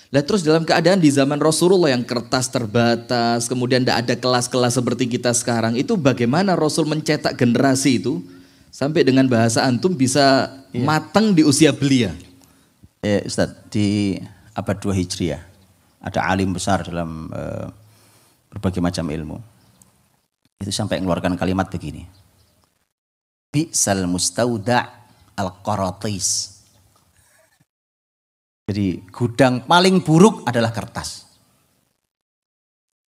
Lah terus dalam keadaan di zaman Rasulullah yang kertas terbatas, kemudian tidak ada kelas-kelas seperti kita sekarang, itu bagaimana Rasul mencetak generasi itu sampai dengan bahasa antum bisa matang di usia belia? Ustaz, di abad 2 Hijriah ada alim besar dalam berbagai macam ilmu. Itu sampai mengeluarkan kalimat begini. Bi'sal mustauda' al-qaratis. Jadi gudang paling buruk adalah kertas.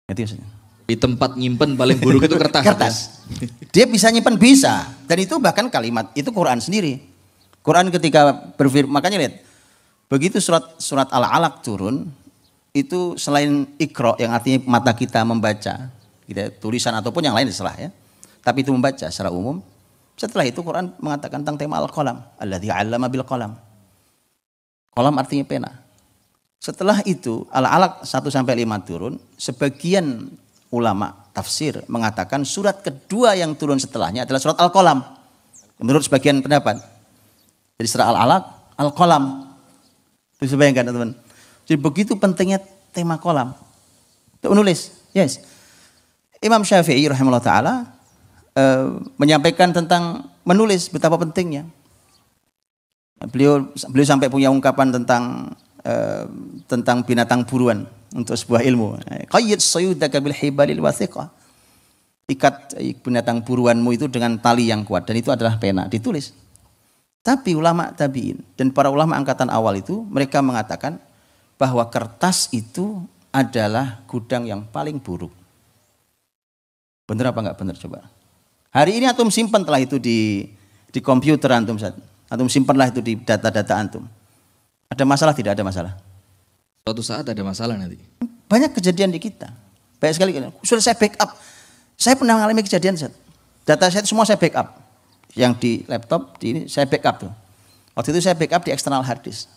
Itu maksudnya. Di tempat nyimpen paling buruk itu kertas. Kertas. Dia bisa nyimpen bisa. Dan itu bahkan kalimat itu Quran sendiri. Quran ketika berfirman, makanya lihat, begitu surat Al-Alaq turun, itu selain Iqra yang artinya mata kita membaca, kita tulisan ataupun yang lain terserah ya. Tapi itu membaca secara umum. Setelah itu Quran mengatakan tentang tema al-qalam, alladzi 'allama bil qalam. Qalam artinya pena. Setelah itu Al-Alaq 1 sampai 5 turun, sebagian ulama tafsir mengatakan surat kedua yang turun setelahnya adalah surat Al-Qalam. Menurut sebagian pendapat. Jadi surah Al-Alaq, Al-Qalam. Bisa bayangkan teman-teman. Jadi begitu pentingnya tema qalam. Untuk menulis, yes. Imam Syafi'i rahimahullah ta'ala menyampaikan tentang menulis betapa pentingnya. Beliau sampai punya ungkapan tentang binatang buruan untuk sebuah ilmu. Qayyid sayudaka bil hibalil wathiqah. Ikat binatang buruanmu itu dengan tali yang kuat, dan itu adalah pena, ditulis. Tapi ulama tabi'in dan para ulama angkatan awal itu mereka mengatakan bahwa kertas itu adalah gudang yang paling buruk. Benar apa enggak benar coba? Hari ini antum simpan telah itu di komputer antum saat. Antum simpanlah itu di data-data antum. Ada masalah tidak ada masalah? Suatu saat ada masalah nanti. Banyak kejadian di kita. Banyak sekali. Sudah saya backup. Saya pernah mengalami kejadian. Data saya semua saya backup. Yang di laptop di ini saya backup tuh. Waktu itu saya backup di external hard disk.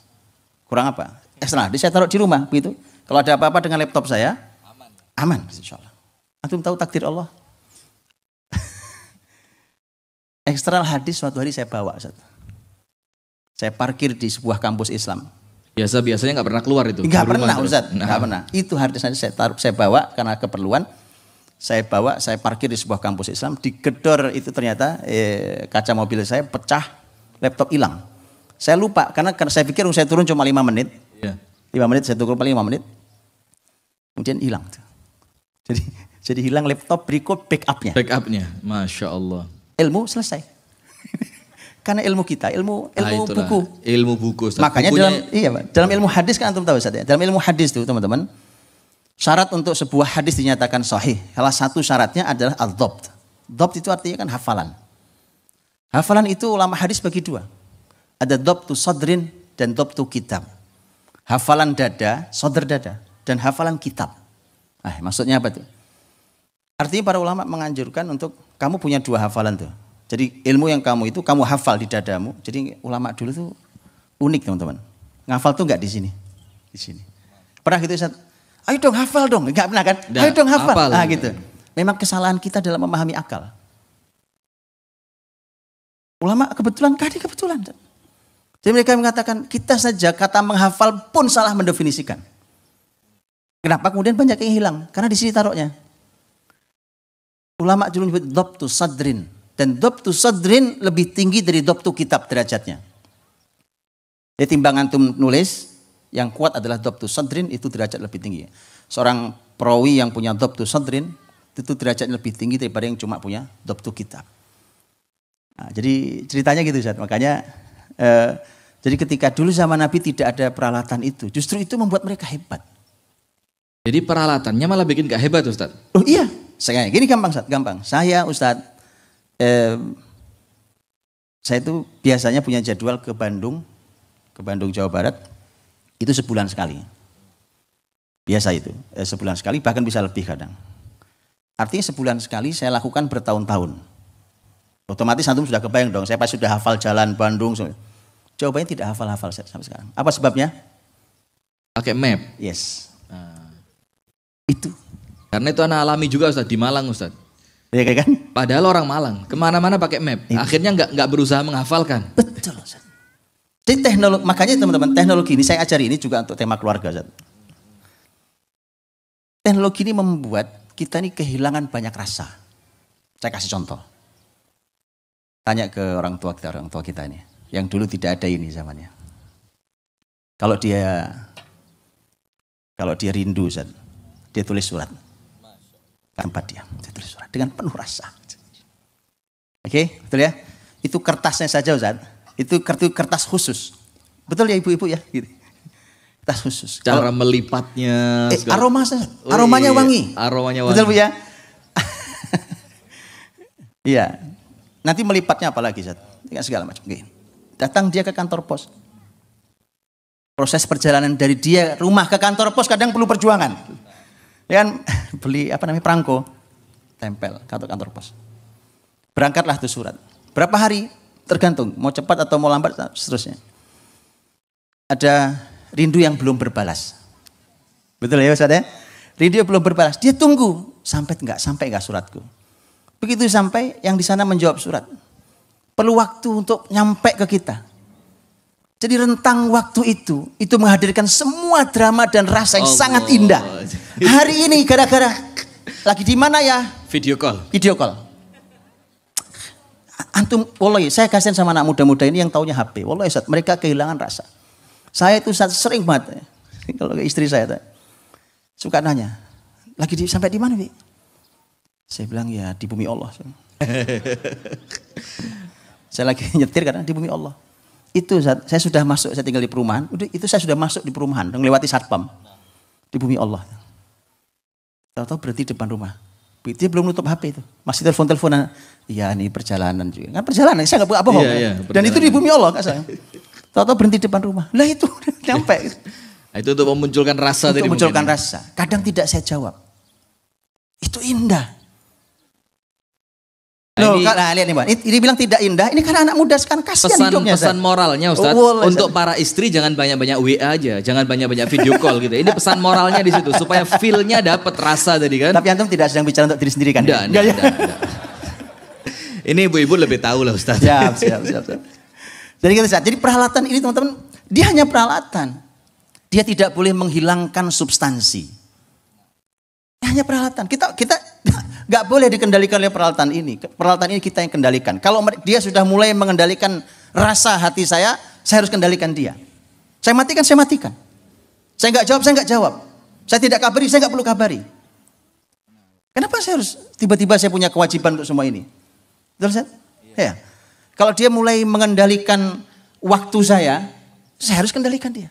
Kurang apa? External hard disk saya taruh di rumah begitu. Kalau ada apa-apa dengan laptop saya, aman insyaallah. Antum tahu takdir Allah? External hard disk suatu hari saya bawa. Saya parkir di sebuah kampus Islam. Biasanya nggak pernah keluar itu. Nggak pernah Ustaz, nggak pernah. Itu hard disk saya bawa karena keperluan. Saya parkir di sebuah kampus Islam. Di gedor itu ternyata kaca mobil saya pecah, laptop hilang. Saya lupa karena saya pikir saya turun cuma 5 menit. 5 menit saya turun 5 menit. Kemudian hilang. Jadi hilang laptop berikut backupnya. Masya Allah. Ilmu selesai. Karena ilmu kita, ilmu buku. Ilmu buku. Ustaz. Makanya dalam ilmu hadis kan antum tahu Ustaz ya. Dalam ilmu hadis tuh teman-teman, syarat untuk sebuah hadis dinyatakan sahih, salah satu syaratnya adalah al-dhabt. Dhabt itu artinya kan hafalan. Hafalan itu ulama hadis bagi dua. Ada dhabtu sadrin dan dhabtu kitab. Hafalan dada, sadr dada, dan hafalan kitab. Maksudnya apa tuh? Artinya para ulama menganjurkan untuk kamu punya 2 hafalan tuh. Jadi ilmu yang kamu itu kamu hafal di dadamu. Jadi ulama dulu tuh unik teman-teman. Ngafal tuh enggak di sini. Di sini. Pernah gitu Ustaz? Ayo dong hafal dong. Enggak pernah kan? Ayo dong hafal. Gitu. Memang kesalahan kita dalam memahami akal. Ulama kebetulan. Jadi mereka mengatakan kita saja kata menghafal pun salah mendefinisikan. Kenapa kemudian banyak yang hilang? Karena di sini taruhnya. Ulama dulu menyebut dhabtu sadrin. Dan dhabtu sadrin lebih tinggi dari dhabtu kitab derajatnya. Jadi timbang antum nulis, yang kuat adalah dhabtu sadrin, itu derajat lebih tinggi. Seorang perawi yang punya dhabtu sadrin, itu derajatnya lebih tinggi daripada yang cuma punya dhabtu kitab. Jadi ceritanya gitu Ustaz. Makanya jadi ketika dulu zaman Nabi tidak ada peralatan itu, justru itu membuat mereka hebat. Jadi peralatannya malah bikin gak hebat Ustaz? Oh iya, gini gampang Ustaz, gampang. Saya Ustaz, saya itu biasanya punya jadwal ke Bandung Jawa Barat, itu sebulan sekali. Biasa itu, sebulan sekali bahkan bisa lebih kadang. Artinya sebulan sekali saya lakukan bertahun-tahun. Otomatis antum sudah kebayang dong, saya pasti sudah hafal jalan Bandung. Jawabannya tidak hafal-hafal sampai sekarang. Apa sebabnya? Pakai map. Yes. Itu. Karena itu anak alami juga Ustaz di Malang Ustaz. Ya kan? Padahal orang Malang kemana-mana pakai map. Akhirnya nggak berusaha menghafalkan. Betul Ustaz. Jadi makanya teman-teman teknologi ini saya ajari ini juga untuk tema keluarga Ustaz. teknologi ini membuat kita ini kehilangan banyak rasa. Saya kasih contoh. Tanya ke orang tua kita ini. Yang dulu tidak ada ini zamannya. Kalau dia rindu, Ustaz, dia tulis surat. Tempat dia tulis surat dengan penuh rasa. Oke, betul ya? Itu kertasnya saja, Ustaz. Itu kertas khusus. Betul ya ibu-ibu ya? Gitu. Kertas khusus. Cara melipatnya. Aromanya wangi. Aromanya wangi. Betul Bu ya? Iya. Nanti melipatnya apa lagi, Ustaz? Dengan segala macam. Oke. Datang dia ke kantor pos. Proses perjalanan dari dia rumah ke kantor pos kadang perlu perjuangan. Ya kan, beli perangko, tempel kantor pos. Berangkatlah tuh surat. Berapa hari? Tergantung, mau cepat atau mau lambat, seterusnya. Ada rindu yang belum berbalas. Betul ya Ustaz ya? Rindu yang belum berbalas. Dia tunggu sampai enggak suratku. Begitu sampai, yang di sana menjawab surat. Perlu waktu untuk nyampe ke kita. Jadi rentang waktu itu menghadirkan semua drama dan rasa yang sangat indah. Hari ini gara-gara lagi di mana ya? Video call. Antum, wallahi, saya kasihan sama anak muda-muda ini yang taunya HP. Wallahi, Ustaz, mereka kehilangan rasa. Saya itu sering banget, kalau istri saya suka nanya, sampai di mana, Bi? Saya bilang ya di bumi Allah. Saya lagi nyetir karena di bumi Allah. Itu saya sudah masuk, saya tinggal di perumahan. Itu saya sudah masuk di perumahan, melewati satpam di bumi Allah. Tahu-tahu berhenti depan rumah. Dia belum nutup HP itu, masih telepon-teleponan. Iya, ini perjalanan juga. Kan perjalanan, saya nggak bohong. Iya, dan itu di bumi Allah, nggak saya. Tahu-tahu berhenti depan rumah. Lah itu nyampe. Itu untuk memunculkan rasa. Untuk memunculkan rasa. Kadang tidak saya jawab. Itu indah. Loh, lihat nih Bang, ini bilang tidak indah, ini karena anak muda sekarang kasihan hidupnya. Pesan moralnya Ustaz, untuk para istri jangan banyak-banyak WA aja, jangan banyak-banyak video call gitu. Ini pesan moralnya di situ, supaya feel-nya dapat rasa tadi kan. Tapi antum tidak sedang bicara untuk diri sendiri kan? Enggak. Ini ibu-ibu lebih tahu lah Ustaz. Siap. Jadi peralatan ini teman-teman, dia hanya peralatan. Dia tidak boleh menghilangkan substansi. Hanya peralatan. Kita nggak boleh dikendalikan oleh peralatan ini. Peralatan ini kita yang kendalikan. Kalau dia sudah mulai mengendalikan rasa hati saya harus kendalikan dia. Saya matikan. Saya nggak jawab. Saya tidak kabari, saya nggak perlu kabari. Kenapa saya harus tiba-tiba saya punya kewajiban untuk semua ini? Betul Ustaz? Ya. Kalau dia mulai mengendalikan waktu saya harus kendalikan dia.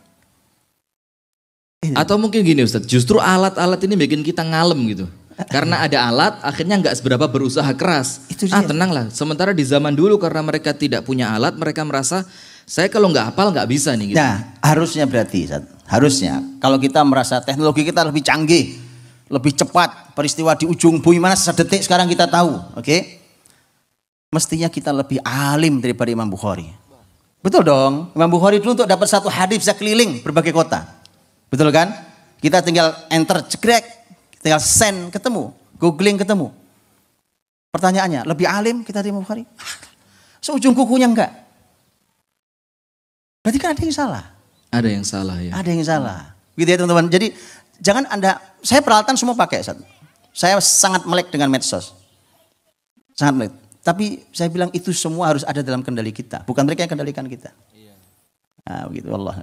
Atau mungkin gini Ustaz, justru alat-alat ini bikin kita ngalem gitu. Karena ada alat, akhirnya nggak seberapa berusaha keras. Tenanglah. Sementara di zaman dulu karena mereka tidak punya alat, mereka merasa saya kalau nggak hafal nggak bisa nih. Gitu. Nah, harusnya berarti, harusnya kalau kita merasa teknologi kita lebih canggih, lebih cepat, peristiwa di ujung bumi mana sedetik sekarang kita tahu, oke? Mestinya kita lebih alim daripada Imam Bukhari. Betul dong. Imam Bukhari dulu untuk dapat satu hadis bisa keliling berbagai kota, betul kan? Kita tinggal enter cekrek. Tinggal send ketemu, googling ketemu. Pertanyaannya, lebih alim kita dari Imam Bukhari? Seujung kukunya enggak. Berarti kan ada yang salah. Ada yang salah ya. Ada yang salah. Gitu ya teman-teman. Jadi jangan saya peralatan semua pakai. Saya sangat melek dengan medsos. Sangat melek. Tapi saya bilang itu semua harus ada dalam kendali kita. Bukan mereka yang kendalikan kita. Nah begitu Allah.